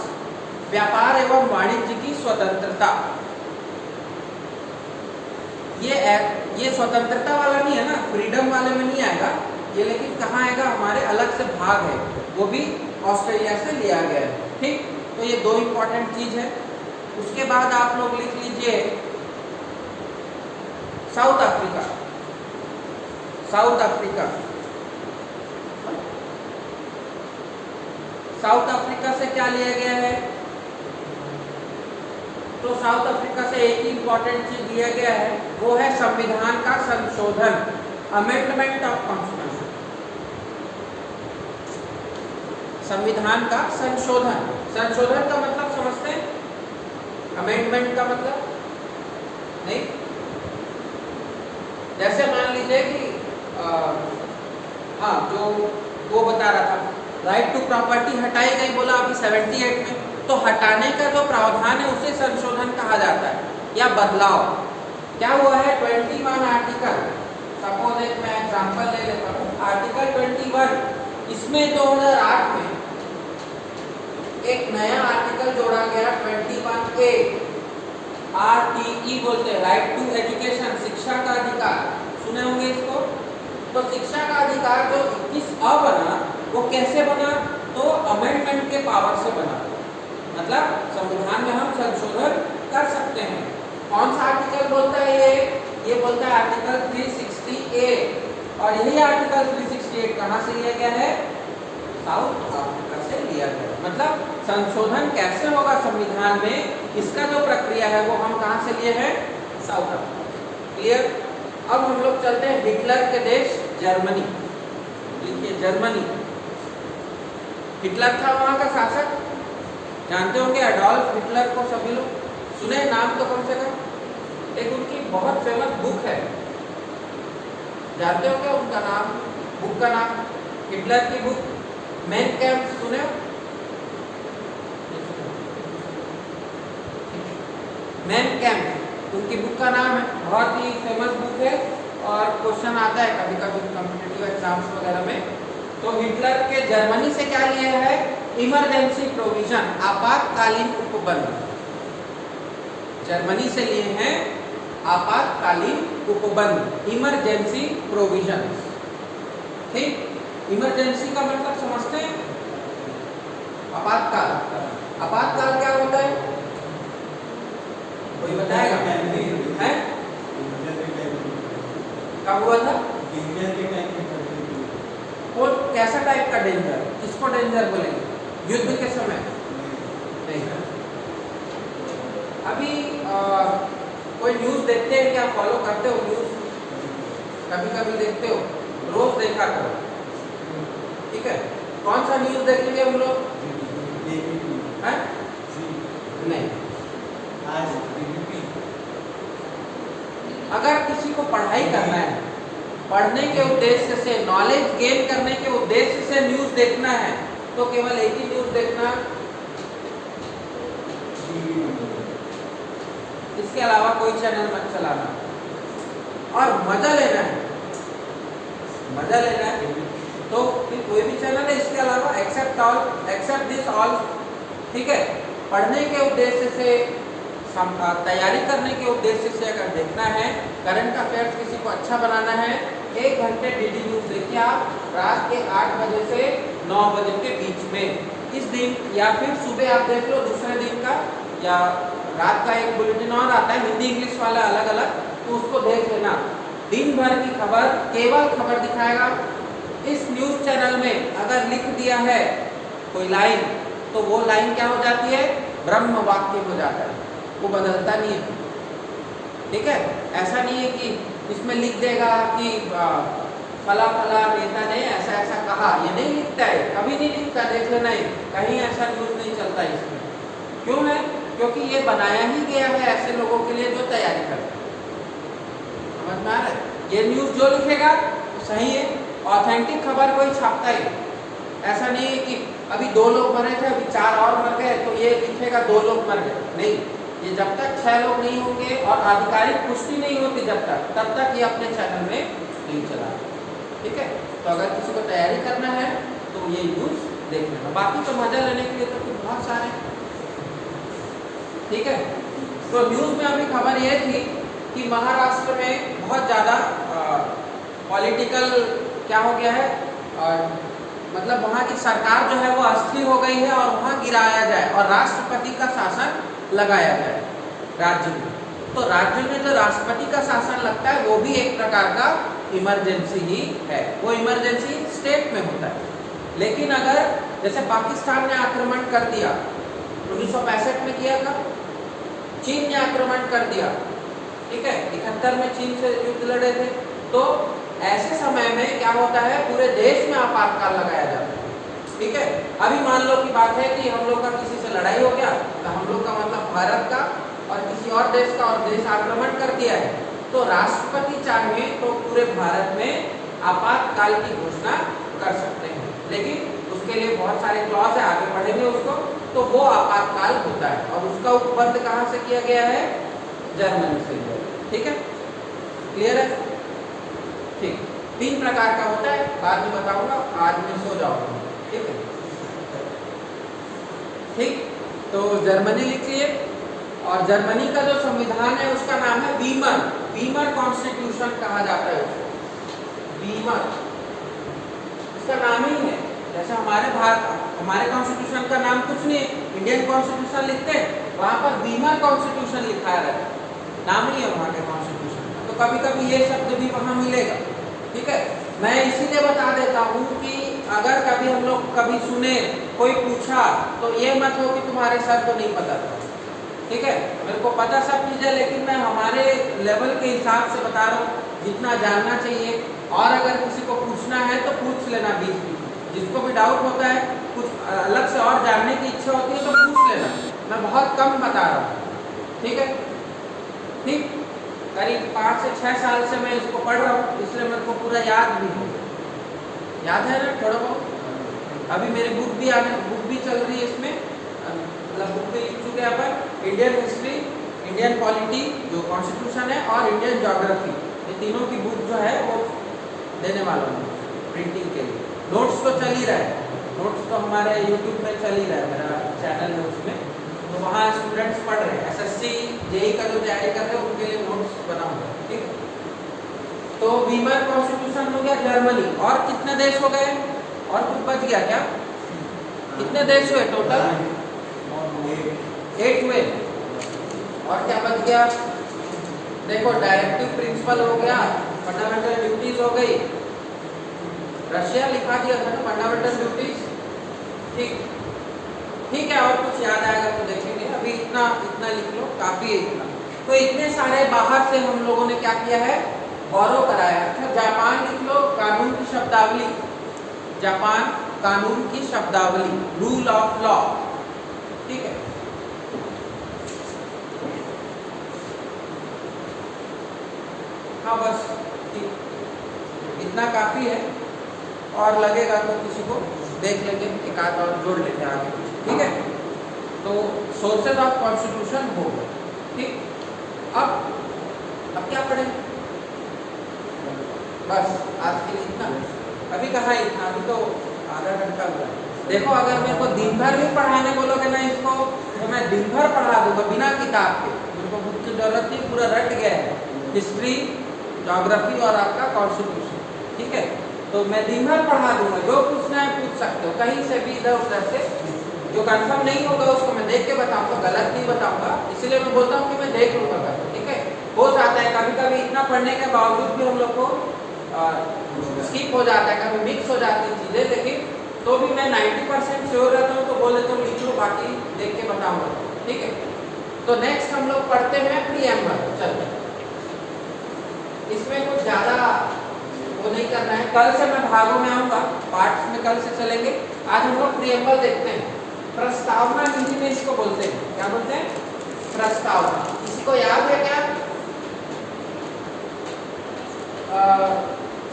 व्यापार एवं वाणिज्य की स्वतंत्रता। ये स्वतंत्रता वाला नहीं है ना, फ्रीडम वाले में नहीं आएगा ये, लेकिन कहाँ आएगा? हमारे अलग से भाग है, वो भी ऑस्ट्रेलिया से लिया गया है, ठीक। तो ये दो इंपॉर्टेंट चीज है। उसके बाद आप लोग लिख लीजिए south Africa. South Africa, south Africa से क्या लिया गया है? तो साउथ अफ्रीका से एक ही इंपॉर्टेंट चीज दिया गया है, वो है संविधान का संशोधन, अमेंडमेंट ऑफ कॉन्स्टिट्यूशन। संविधान का संशोधन, संशोधन का मतलब समझते हैं? अमेंडमेंट का मतलब नहीं। जैसे मान लीजिए कि हाँ, जो वो बता रहा था, राइट टू प्रॉपर्टी हटाई गई, बोला अभी 78 में, तो हटाने का जो प्रावधान है उसे संशोधन कहा जाता है या बदलाव। क्या हुआ है? 21 आर्टिकल, सपोज एक मैं एग्जांपल ले लेता हूँ, आर्टिकल 21, इसमें 2008 में एक नया आर्टिकल जोड़ा गया 21A, RTE बोलते हैं, राइट टू एजुकेशन, शिक्षा का अधिकार, सुने होंगे इसको। तो शिक्षा का अधिकार जो 21A बना, वो कैसे बना? तो अमेंडमेंट के पावर से बना, मतलब संविधान में हम संशोधन कर सकते हैं। कौन सा आर्टिकल बोलता है ये बोलता है आर्टिकल 368, और यही आर्टिकल 368 कहाँ से लिया गया है? साउथ अफ्रीका से लिया गया। मतलब संशोधन कैसे होगा संविधान में, इसका जो प्रक्रिया है वो हम कहाँ से लिए हैं? South Africa. क्लियर? अब हम लोग चलते हैं हिटलर के देश जर्मनी। लिखिए जर्मनी। हिटलर था वहां का शासक, जानते होंगे एडोल्फ हिटलर को, सभी लोग सुने नाम तो कम से कम। एक उनकी बहुत फेमस बुक है, जानते हो क्या उनका नाम? बुक का नाम हिटलर की बुक मेन कैम्प, सुने हो? मेन कैम्प उनकी बुक का नाम है, बहुत ही फेमस बुक है और क्वेश्चन आता है कभी कभी कॉम्पिटिटिव एग्जाम्स वगैरह में। तो हिटलर के जर्मनी से क्या लिया है? इमरजेंसी प्रोविजन, आपातकालीन उपबंध। जर्मनी से लिए हैं आपातकालीन उपबंध, इमरजेंसी प्रोविजन, ठीक। इमरजेंसी का मतलब समझते हैं? आपातकाल। आपातकाल क्या होता है? कोई बताएगा? है? कब हुआ था? और कैसा टाइप का डेंजर? किसको डेंजर बोलेंगे? युद्ध के समय? नहीं। अभी कोई न्यूज़ देखते हैं क्या? फॉलो करते हो न्यूज़? कभी कभी देखते हो? रोज देखा करो, ठीक है। कौन सा न्यूज़ देखेंगे हम लोग? हैं? नहीं। अगर किसी को पढ़ाई करना है, पढ़ने के उद्देश्य से, नॉलेज गेन करने के उद्देश्य से न्यूज़ देखना है, तो केवल एक ही न्यूज़ देखना, इसके अलावा कोई चैनल मत चलाना। और मजा लेना है, मजा लेना है तो फिर कोई भी चैनल है इसके अलावा, except all, except this all, ठीक है। पढ़ने के उद्देश्य से, तैयारी करने के उद्देश्य से अगर देखना है, करंट अफेयर्स किसी को अच्छा बनाना है, 1 घंटे डीडी न्यूज़ देखिए आप, रात के 8 बजे से 9 बजे के बीच में इस दिन, या फिर सुबह आप देख लो दूसरे दिन का, या रात का एक बुलेटिन और आता है हिंदी इंग्लिश वाला अलग अलग, तो उसको देख लेना। दिन भर की खबर, केवल खबर दिखाएगा। इस न्यूज़ चैनल में अगर लिख दिया है कोई लाइन, तो वो लाइन क्या हो जाती है? ब्रह्म वाक्य हो जाता है, वो बदलता नहीं है, ठीक है, ऐसा नहीं है कि इसमें लिख देगा कि फला फला नेता ने ऐसा ऐसा कहा, ये नहीं लिखता है, कभी नहीं लिखता, देख लेना है, कहीं ऐसा न्यूज़ नहीं चलता इसमें। क्यों है? क्योंकि ये बनाया ही गया है ऐसे लोगों के लिए जो तैयारी करते हैं। समझ में आ रहा है? ये न्यूज़ जो लिखेगा तो सही है, ऑथेंटिक खबर कोई छापता ही। ऐसा नहीं है कि अभी 2 लोग मरे थे, अभी 4 और मर गए तो ये लिखेगा 2 लोग मर गए, नहीं। ये जब तक 6 लोग नहीं होंगे और आधिकारिक पुष्टि नहीं होती जब तक ये अपने चैनल में नहीं चला। ठीक है, तो अगर किसी को तैयारी करना है तो ये न्यूज़ देख लेना, बाकी तो मजा लेने के लिए तो फिर बहुत सारे। ठीक है, तो न्यूज़ में अभी खबर ये थी कि महाराष्ट्र में बहुत ज़्यादा पॉलिटिकल क्या हो गया है, मतलब वहाँ की सरकार जो है वो अस्थिर हो गई है और वहाँ गिराया जाए और राष्ट्रपति का शासन लगाया जाए राज्य में। तो राज्य में जो राष्ट्रपति का शासन लगता है वो भी एक प्रकार का इमरजेंसी ही है, वो इमरजेंसी स्टेट में होता है। लेकिन अगर जैसे पाकिस्तान ने आक्रमण कर दिया 1965 में किया था, चीन ने आक्रमण कर दिया, ठीक है, 71 में चीन से युद्ध लड़े थे, तो ऐसे समय में क्या होता है, पूरे देश में आपातकाल लगाया जाता है। ठीक है, अभी मान लो की बात है कि हम लोग का किसी से लड़ाई हो गया, तो हम लोग का मतलब भारत का और किसी और देश का, और देश आक्रमण कर दिया है, तो राष्ट्रपति चाहे तो पूरे भारत में आपातकाल की घोषणा कर सकते हैं। लेकिन उसके लिए बहुत सारे क्लॉज है, आगे पढ़ेंगे उसको। तो वो आपातकाल होता है और उसका उपबंध कहाँ से किया गया है? जर्मनी से। ठीक है, क्लियर है? ठीक, 3 प्रकार का होता है, बाद में बताऊंगा, आज मैं सो जाऊंगा। ठीक है, ठीक, तो जर्मनी लिख लिए। और जर्मनी का जो संविधान है उसका नाम है वीमर कॉन्स्टिट्यूशन कहा जाता है उसको, वीमर, इसका नाम ही है। जैसे हमारे कॉन्स्टिट्यूशन का नाम कुछ नहीं है, इंडियन कॉन्स्टिट्यूशन लिखते हैं, वहाँ पर वीमर कॉन्स्टिट्यूशन लिखा रहता है, नाम ही है वहाँ के कॉन्स्टिट्यूशन का। तो कभी कभी ये शब्द भी वहाँ मिलेगा। ठीक है, मैं इसीलिए बता देता हूँ कि अगर कभी हम लोग कभी सुने, कोई पूछा, तो ये मत हो कि तुम्हारे सर को नहीं पता था। ठीक है, मेरे को पता सब चीज़ें, लेकिन मैं हमारे लेवल के हिसाब से बता रहा हूँ, जितना जानना चाहिए। और अगर किसी को पूछना है तो पूछ लेना बीच में, जिसको भी डाउट होता है, कुछ अलग से और जानने की इच्छा होती है तो पूछ लेना, मैं बहुत कम बता रहा हूँ। ठीक है, ठीक, करीब 5 से 6 साल से मैं इसको पढ़ रहा हूँ, इसलिए मेरे को पूरा याद भी है। याद है ना थोड़ा बहुत? अभी मेरी बुक भी चल रही है इसमें, मतलब बुक भी लिख चुके हैं अपन, इंडियन हिस्ट्री, इंडियन पॉलिटी जो कॉन्स्टिट्यूशन है, और इंडियन ज्योग्राफी, ये तीनों की बुक जो है वो देने वाला हूँ प्रिंटिंग के लिए। नोट्स तो चल ही रहा है, नोट्स तो हमारे यूट्यूब पे चल ही रहा है, मेरा चैनल है उसमें, तो वहाँ स्टूडेंट्स पढ़ रहे हैं, SSC जेई का जो तैयारी कर रहे हैं उनके लिए नोट्स बनाऊंगा। ठीक है, तो वीमर कॉन्स्टिट्यूशन हो गया जर्मनी। और कितने देश हो गए? और कुछ बच गया क्या? कितने देश हुए टोटल? 8 हुए। और क्या बच गया? देखो, डायरेक्टिव प्रिंसिपल हो गया, फंडामेंटल ड्यूटीज हो गई, रशिया लिखा दिया था ना फंडामेंटल ड्यूटीज। ठीक, ठीक है, और कुछ याद आएगा तो देखेंगे, अभी इतना लिख लो, काफी है इतना। तो इतने सारे बाहर से हम लोगों ने क्या किया है? बोरो कराया। अच्छा, जापान लिख लो, कानून की शब्दावली, जापान कानून की शब्दावली, रूल ऑफ लॉ। ठीक है, हाँ बस ठीक, इतना काफी है, और लगेगा तो किसी को देख लेंगे, एक आध और जोड़ लेंगे आगे। ठीक है, तो सोर्सेज ऑफ कॉन्स्टिट्यूशन हो गए। ठीक, अब क्या पढ़ेंगे? बस आज के लिए इतना। अभी कहाँ इतना, अभी तो आधा घंटा हुआ। देखो, अगर मेरे को दिन भर भी पढ़ाने बोलोगे ना इसको, तो मैं दिन भर पढ़ा दूंगा बिना किताब के, मेरे को बुक की जरूरत नहीं, पूरा रट गया है, हिस्ट्री, ज्योग्राफी और आपका कॉन्स्टिट्यूशन। ठीक है, तो मैं दिन भर पढ़ा दूंगा, जो पूछना है पूछ सकते हो कहीं से भी, इधर उधर से। जो कंफर्म नहीं होगा उसको मैं देख के बताऊंगा, गलत नहीं बताऊंगा, इसलिए मैं बोलता हूँ कि मैं देख लूंगा करके। ठीक है, हो जाता है कभी कभी इतना पढ़ने के बावजूद भी हम लोग को स्किप हो जाता है, कभी मिक्स हो जाती है चीज़ें, लेकिन तो भी मैं 90% श्योर रहता हूँ, तो बोल देता हूँ लिख लो, बाकी देख के बताऊंगा। ठीक है, तो नेक्स्ट हम लोग पढ़ते हैं प्रीएम्बल। चलो, इसमें कुछ ज़्यादा वो नहीं करना है। कल से मैं भागों में आऊँगा, पार्ट्स में कल से चलेंगे। आज हम लोग प्रियम्बल देखते हैं। प्रस्तावना हिंदी में इसको बोलते हैं, क्या बोलते हैं? प्रस्तावना। किसी को याद है क्या?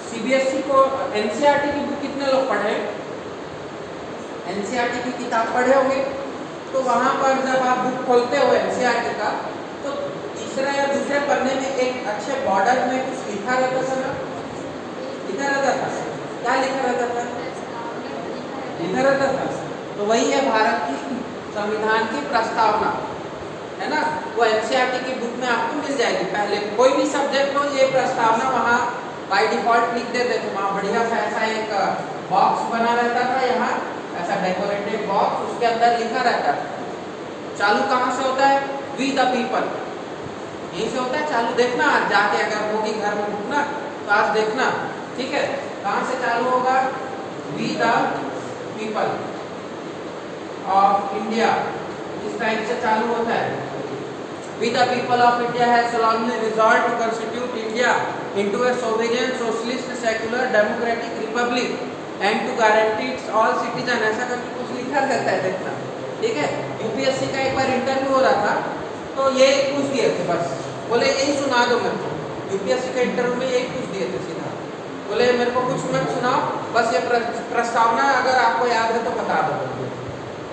सीबीएसई को एनसीईआरटी की बुक कितने लोग पढ़े? एनसीईआरटी की किताब पढ़े होंगे। तो वहाँ पर जब आप बुक खोलते हो एनसीईआरटी का, तो तीसरे या दूसरे पन्ने में एक अच्छे बॉर्डर में कुछ लिखा रहता था ना? लिखा रहता था। क्या लिखा रहता था? लिखा रहता था। तो वही है भारत की संविधान की प्रस्तावना, है ना? वो एनसीईआरटी की बुक में आपको मिल जाएगी। पहले कोई भी सब्जेक्ट हो, ये प्रस्तावना वहाँ बाय डिफॉल्ट लिख देते थे। वहाँ बढ़िया सा ऐसा एक बॉक्स बना रहता था, यहाँ ऐसा डेकोरेटेड बॉक्स, उसके अंदर लिखा रहता है। चालू कहाँ से होता है? वी द पीपल, यहीं से होता है चालू। देखना आज जाके, अगर होगी घर में बुक ना, तो आज देखना, ठीक है? कहाँ से चालू होगा? We the people of India, इस टाइप से चालू होता है। We the people of India has solemnly resolved to constitute India into a sovereign, socialist, secular, democratic republic and to guarantee its all citizens, ऐसा करके कुछ लिखा रहता है, देखना, ठीक है? यूपीएससी का एक बार इंटरव्यू हो रहा था, तो ये पूछ दिए थे, बस बोले यही सुना दो मेरे को। यूपीएससी का इंटरव्यू में यही पूछ दिए थे सीधा, बोले मेरे को कुछ मत सुनाओ, बस ये प्रस्तावना अगर आपको याद है तो बता दो।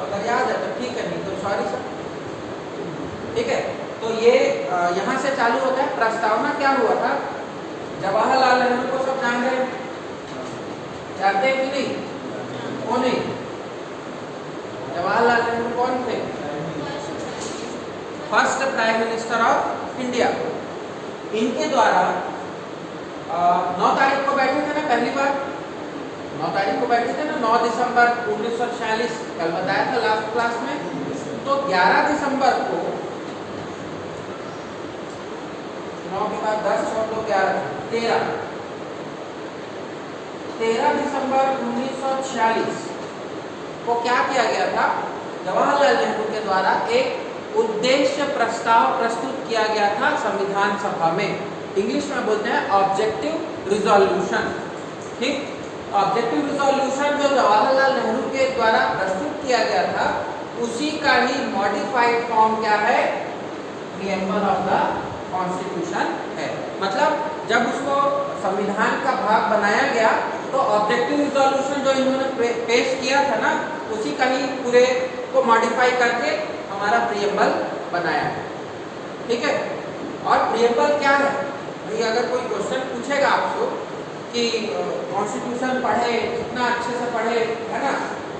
अगर याद है तो ठीक है, नहीं तो सॉरी सर, ठीक है? तो ये यहाँ से चालू होता है। प्रस्तावना क्या हुआ था? जवाहरलाल नेहरू को सब जान रहे हैं, जानते हैं कि नहीं? कौन है जवाहरलाल नेहरू? कौन थे? First prime minister of India. इनके द्वारा 9 तारीख को बैठे थे ना, पहली बार 9 तारीख को बैठे थे ना, 9 दिसंबर 1946, कल बताया था लास्ट क्लास में। तो 11 दिसंबर को 9 के बाद 10 और 2 11 13 दिसंबर 1946 को क्या किया गया था? जवाहरलाल नेहरू के द्वारा एक उद्देश्य प्रस्ताव प्रस्तुत किया गया था संविधान सभा में। इंग्लिश में बोलते हैं ऑब्जेक्टिव रिजोल्यूशन, ठीक? ऑब्जेक्टिव रिजोल्यूशन जो जवाहरलाल नेहरू के द्वारा प्रस्तुत किया गया था, उसी का ही मॉडिफाइड फॉर्म क्या है? प्रीएम्बल ऑफ द कॉन्स्टिट्यूशन है। मतलब जब उसको संविधान का भाग बनाया गया, तो ऑब्जेक्टिव रिजोल्यूशन जो इन्होंने पेश किया था ना, उसी का ही पूरे को मॉडिफाई करके हमारा प्रीएम्बल बनाया है, ठीक है? और प्रीएम्बल क्या है भाई? अगर कोई क्वेश्चन पूछेगा आपको कि कॉन्स्टिट्यूशन पढ़े, इतना अच्छे से पढ़े, है ना,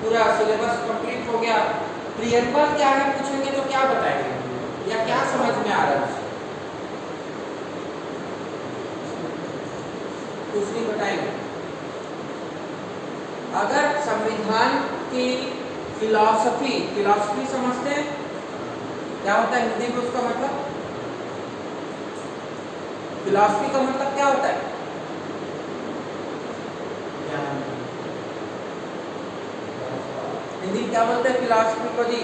पूरा सिलेबस कंप्लीट हो गया, प्रीएम्बल क्या है पूछेंगे तो क्या बताएंगे, या क्या समझ में आ रहा है? कुछ नहीं बताएंगे। अगर संविधान की फिलॉसफी समझते हैं क्या होता है हिंदी में? उसका मतलब, फिलॉसफी का मतलब क्या होता है? हिंदी क्या बोलते हैं फिलॉसफी को जी?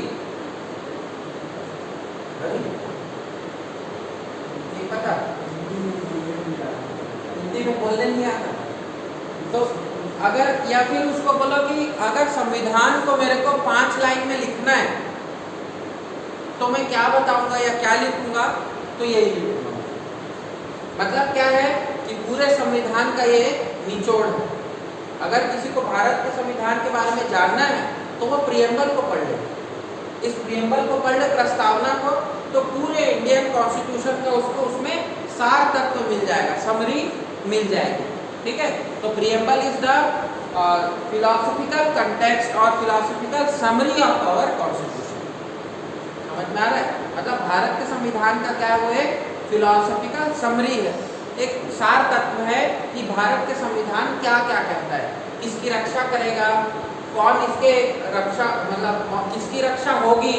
नहीं पता, हिंदी में बोलने नहीं आता। तो अगर, या फिर उसको बोलो कि अगर संविधान को मेरे को 5 लाइन में लिखना है, तो मैं क्या बताऊंगा या क्या लिखूंगा? तो यही लिखूंगा। मतलब क्या है कि पूरे संविधान का ये निचोड़ है। अगर किसी को भारत के संविधान के बारे में जानना है, तो वो प्रीएम्बल को पढ़ ले। इस प्रीएम्बल को पढ़ ले, प्रस्तावना को, तो पूरे इंडियन कॉन्स्टिट्यूशन का उसको उसमें सार तत्व मिल जाएगा, समरी मिल जाएगी, ठीक है? तो preamble is the philosophical context और philosophical summary of our constitution. समझ में आ रहा है? मतलब भारत के संविधान का क्या वो एक फिलोसॉफिकल समरी है, एक सार तत्व है कि भारत के संविधान क्या क्या कहता है, किसकी रक्षा करेगा, कौन इसके रक्षा, मतलब किसकी रक्षा होगी,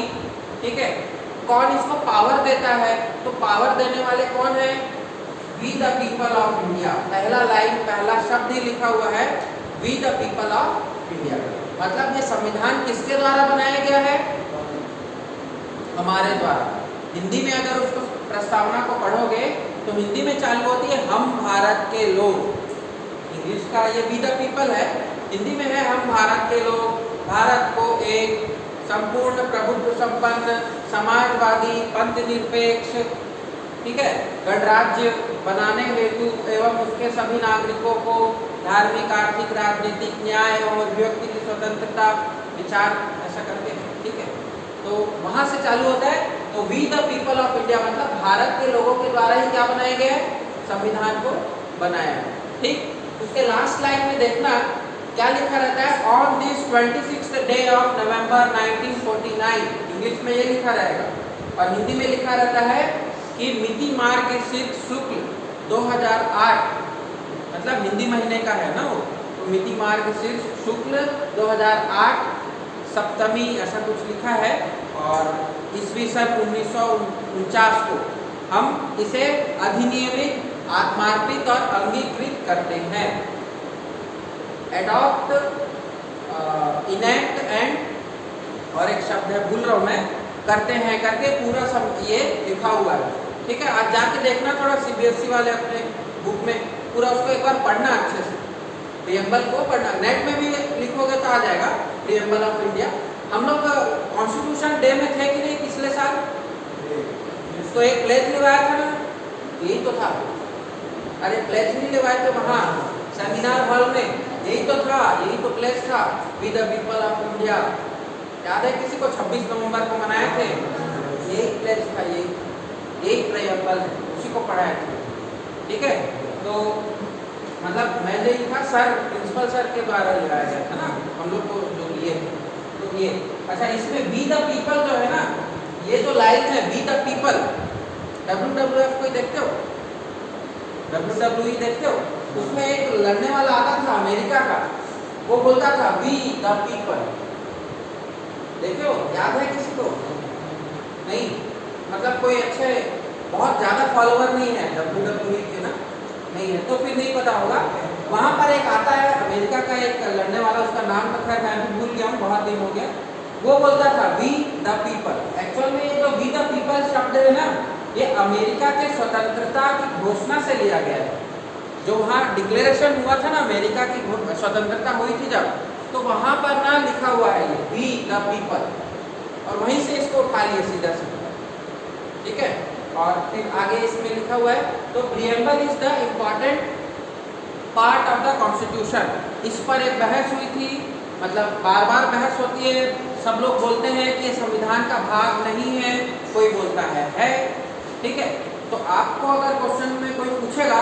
ठीक है? कौन इसको पावर देता है, तो पावर देने वाले कौन है? We the people of India. पहला लाइन, पहला शब्द ही लिखा हुआ है we the people of India. मतलब ये संविधान किसके द्वारा बनाया गया है? हमारे द्वारा। हिंदी में अगर उसको प्रस्तावना को पढ़ोगे तो हिंदी में चालू होती है हम भारत के लोग। इंग्लिश का ये वी द पीपल है, हिंदी में है हम भारत के लोग भारत को एक संपूर्ण प्रभुत्व संपन्न समाजवादी पंथ निरपेक्ष, ठीक है, गणराज्य बनाने हेतु एवं उसके सभी नागरिकों को धार्मिक आर्थिक राजनीतिक न्याय और अभिव्यक्ति की स्वतंत्रता विचार ऐसा करते हैं, ठीक है। तो वहां से चालू होता है। तो we the people of India मतलब भारत के लोगों के द्वारा ही क्या बनाया गया है, संविधान को बनाया है, ठीक। उसके लास्ट लाइन में देखना क्या लिखा रहता है, on this 26th day of November 1949, English में ये लिखा रहेगा और हिंदी में लिखा रहता है कि मिति मार्ग शुक्ल 2008, मतलब हिंदी महीने का है ना वो, तो मिति मार्ग शुक्ल 2008 सप्तमी ऐसा कुछ लिखा है और ईस्वी सन 1949 को हम इसे अधिनियमित आत्मार्पित और अंगीकृत करते हैं। एडॉप्ट, इनेक्ट एंड और एक शब्द है भूल रहा हूँ मैं, करते हैं करके पूरा सब ये लिखा हुआ है, ठीक है। आज जाके देखना थोड़ा सीबीएसई वाले अपने बुक में पूरा उसको एक बार पढ़ना अच्छे से, प्रियम्बल को पढ़ना, नेट में भी लिखोगे तो आ जाएगा प्रियम्बल ऑफ इंडिया। हम लोग कॉन्स्टिट्यूशन डे में थे कि नहीं पिछले साल, तो एक प्लेज लिवाया था ना, यही तो था। अरे प्लेज नहीं लिवाए थे वहाँ सेमिनार हॉल में, यही तो था, यही तो प्लेज था, we the people of India. याद है किसी को 26 नवंबर को मनाए थे, यही प्लेज था, यही प्रियम्बल है, उसी को पढ़ाया था, ठीक है। तो मतलब मैं जो था सर, प्रिंसिपल सर के द्वारा लिया गया था ना हम लोग को जो लिए थे, तो ये अच्छा। इसमें वी द पीपल जो है ना, ये जो लाइन है वी द पीपल, WWF कोई देखते हो, WWE देखते हो, उसमें एक लड़ने वाला आता था अमेरिका का, वो बोलता था वी द पीपल, देखे हो, याद है किसी को? नहीं, मतलब कोई अच्छे बहुत ज्यादा फॉलोअर नहीं है WWE के ना, नहीं है तो फिर नहीं पता होगा। वहां पर एक आता है अमेरिका का एक लड़ने वाला, उसका नाम रखा है, मैं भी भूल गया हूँ, बहुत दिन हो गया। वो बोलता था वी द पीपल। एक्चुअल में ये जो वी द पीपल शब्द है ना, ये अमेरिका के स्वतंत्रता की घोषणा से लिया गया है। जो वहाँ डिक्लेरेशन हुआ था ना अमेरिका की स्वतंत्रता हुई थी जब, तो वहां पर ना लिखा हुआ है ये वी द पीपल, और वहीं से इसको उठा लिए सीधा सीधा, ठीक है। और फिर आगे इसमें लिखा हुआ है, तो preamble is the important part of the constitution. इस पर एक बहस हुई थी, मतलब बार बार बहस होती है, सब लोग बोलते हैं कि संविधान का भाग नहीं है, कोई बोलता है, ठीक है। तो आपको अगर क्वेश्चन में कोई पूछेगा,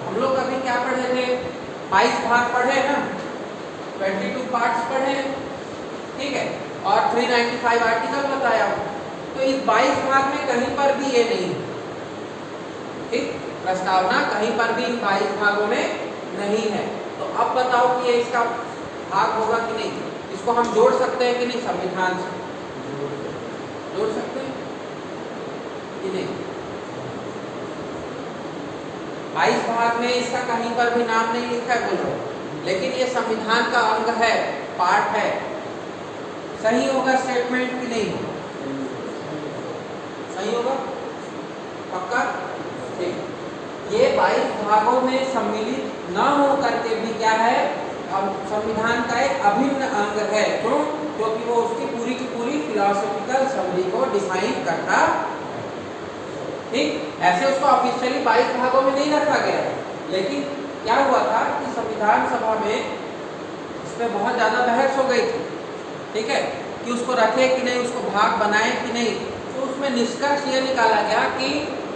हम लोग अभी क्या पढ़े थे, 22 भाग पढ़े ना, 22 पार्ट्स पढ़े, ठीक है, और 395 आर्टिकल बताया। तो इस 22 भाग में कहीं पर भी ये नहीं, ठीक, प्रस्तावना कहीं पर भी इन 22 भागों में नहीं है। तो अब बताओ कि ये इसका भाग होगा कि नहीं, इसको हम जोड़ सकते हैं कि नहीं, संविधान से जोड़ सकते हैं कि नहीं? 22 भाग में इसका कहीं पर भी नाम नहीं लिखा है बोल रहा हूँ, लेकिन ये संविधान का अंग है, पार्ट है। सही होगा स्टेटमेंट कि नहीं? सही होगा, पक्का, ठीक। ये 22 भागों में सम्मिलित न हो करके भी क्या है, अब संविधान का एक अभिन्न अंग है। क्यों? क्योंकि वो उसकी पूरी की पूरी फिलोसॉफिकल समरी को डिफाइन करता है, ठीक। ऐसे उसको ऑफिशियली 22 भागों में नहीं रखा गया, लेकिन क्या हुआ था कि संविधान सभा में इस पर बहुत ज़्यादा बहस हो गई थी, ठीक है, कि उसको रखे कि नहीं, उसको भाग बनाए कि नहीं। तो उसमें निष्कर्ष ये निकाला गया कि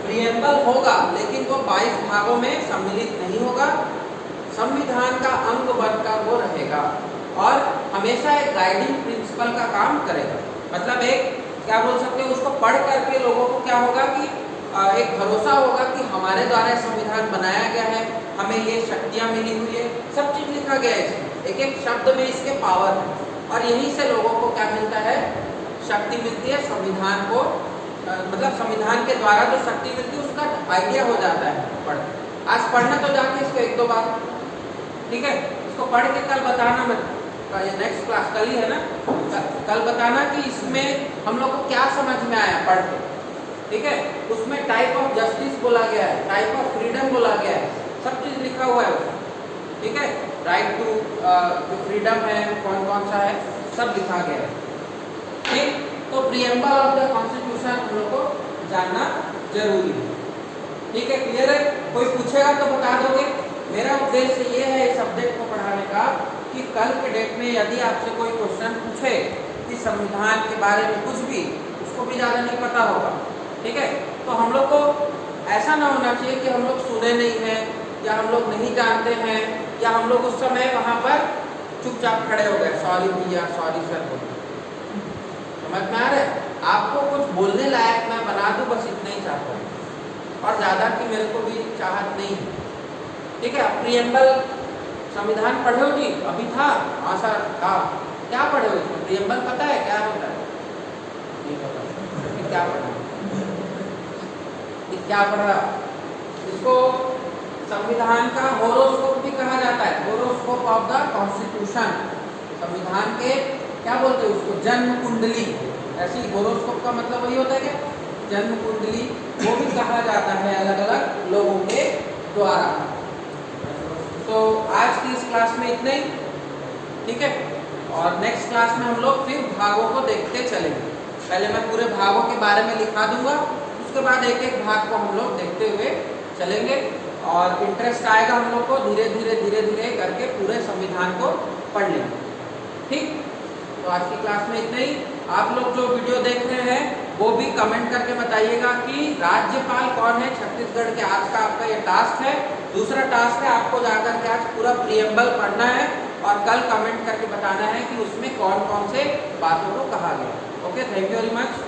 प्रियम्बल होगा, लेकिन वो 22 भागों में सम्मिलित नहीं होगा, संविधान का अंग बनकर वो रहेगा और हमेशा एक गाइडिंग प्रिंसिपल का काम करेगा। मतलब एक क्या बोल सकते हैं, उसको पढ़ करके लोगों को क्या होगा कि एक भरोसा होगा कि हमारे द्वारा संविधान बनाया गया है, हमें ये शक्तियाँ मिली हुई है, सब चीज़ लिखा गया है इसमें, एक एक शब्द में इसके पावर है, और यहीं से लोगों को क्या मिलता है, शक्ति मिलती है। संविधान को मतलब संविधान के द्वारा जो शक्ति मिलती है उसका आइडिया हो जाता है पढ़। आज पढ़ना तो जाके इसको 1-2 बार, ठीक है, इसको पढ़ के कल बताना मत, ये नेक्स्ट क्लास कल ही है ना, कल बताना कि इसमें हम लोग को क्या समझ में आया पढ़ के, ठीक है, उसमें टाइप ऑफ जस्टिस बोला गया है, टाइप ऑफ फ्रीडम बोला गया है, सब चीज लिखा हुआ है उसमें। ठीक है, राइट टू जो फ्रीडम है कौन कौन सा है, सब लिखा गया है। ठीक, तो प्रीएम्बल ऑफ द कॉन्स्टिट्यूशन हम लोग को जानना जरूरी है। ठीक है, क्लियर है? कोई पूछेगा तो बता दोगे। मेरा उद्देश्य ये है इस सब्जेक्ट को पढ़ाने का कि कल के डेट में यदि आपसे कोई क्वेश्चन पूछे कि संविधान के बारे में कुछ भी, उसको भी ज़्यादा नहीं पता होगा, ठीक है, तो हम लोग को ऐसा ना होना चाहिए कि हम लोग सुने नहीं हैं या हम लोग नहीं जानते हैं या हम लोग उस समय वहाँ पर चुपचाप खड़े हो गए, सॉरी भैया, सॉरी सर बोल। समझ में आ रहा है? आपको कुछ बोलने लायक मैं बना दूं, बस इतना ही चाहता हूँ, और ज़्यादा की मेरे को भी चाहत नहीं है। ठीक है, प्रीएम्बल संविधान पढ़े हो जी? अभी था? हाँ सर था। क्या पढ़े हो इसमें? प्रीएम्बल पता है क्या होता है? नहीं पता। क्या पढ़ा? क्या पढ़ा? इसको संविधान का होरोस्कोप भी कहा जाता है, होरोस्कोप ऑफ द कॉन्स्टिट्यूशन। संविधान के क्या बोलते हैं उसको? जन्म कुंडली। ऐसी होरोस्कोप का मतलब वही होता है क्या? जन्म कुंडली, वो भी कहा जाता है अलग अलग लोगों के द्वारा। तो आज की इस क्लास में इतना ही, ठीक है, और नेक्स्ट क्लास में हम लोग फिर भागों को देखते चलेंगे। पहले मैं पूरे भागों के बारे में लिखा दूंगा, उसके बाद एक एक भाग को हम लोग देखते हुए चलेंगे, और इंटरेस्ट आएगा हम लोग को, धीरे धीरे करके पूरे संविधान को पढ़ लेंगे। ठीक, तो आज की क्लास में इतना ही। आप लोग जो वीडियो देख रहे हैं वो भी कमेंट करके बताइएगा कि राज्यपाल कौन है छत्तीसगढ़ के। आज का आपका ये टास्क है। दूसरा टास्क है आपको जाकर के आज पूरा प्रीएम्बल पढ़ना है और कल कमेंट करके बताना है कि उसमें कौन कौन से बातों को कहा गया। Okay, thank you very much.